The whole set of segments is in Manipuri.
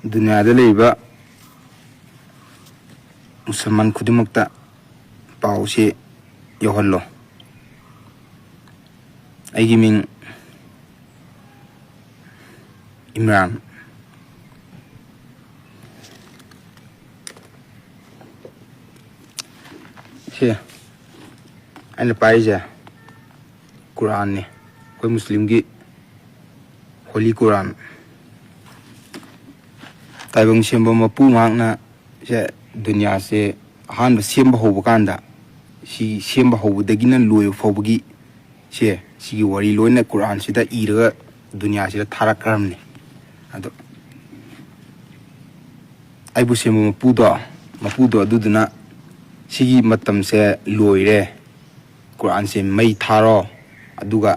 दुनियादा लेबा मुसलमान खुदिमक्ता पाउसे यौहल्लो अैगी मिंग इमरान से अैना पाइजे कुरान ने कोई मुस्लिम की होली कुरान ताइबंग सेंबा मपू मांगना से दुनिया से अहानबा सेंबा हौबा कांदा सी सेंबा हौबदगिना लोय फौबगी से सी वरी लोइना कुरान सिदा इरगा दुनिया सिदा थारकरमने अदो आइबु सेंबा मपूदो अदुदुना सिगी मतम से लोइरे कुरान से मई थारो अदुगा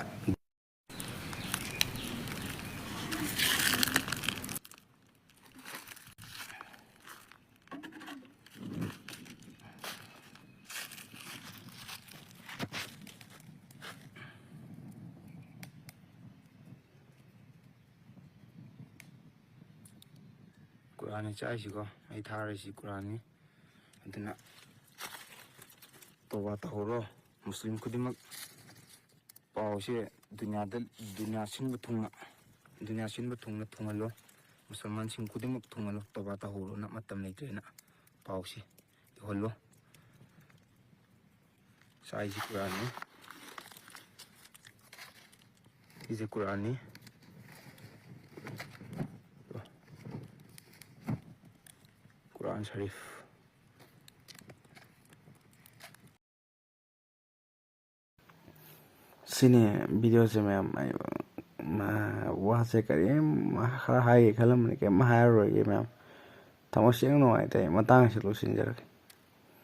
कुरान चाइसिको मई थारसी कुरान अदुना तौबा तहौरो मुस्लिम खुदिमक पाउसे दुनिया सिंबा थुंगना थुंगलो मुसलमान सिंग खुदिमक थुंगलो तौबा तहौरो ना मतम लेट्रेना पाउसे यौहल्लो साइसी कुरान इजे कुरान कुरान शरीफ सिने वीडियो से मैं वहाँ से करिए खरा हाई खलम के महारोगे मैम थमोसिंग नुआई ते मतंग से लोसिंजरके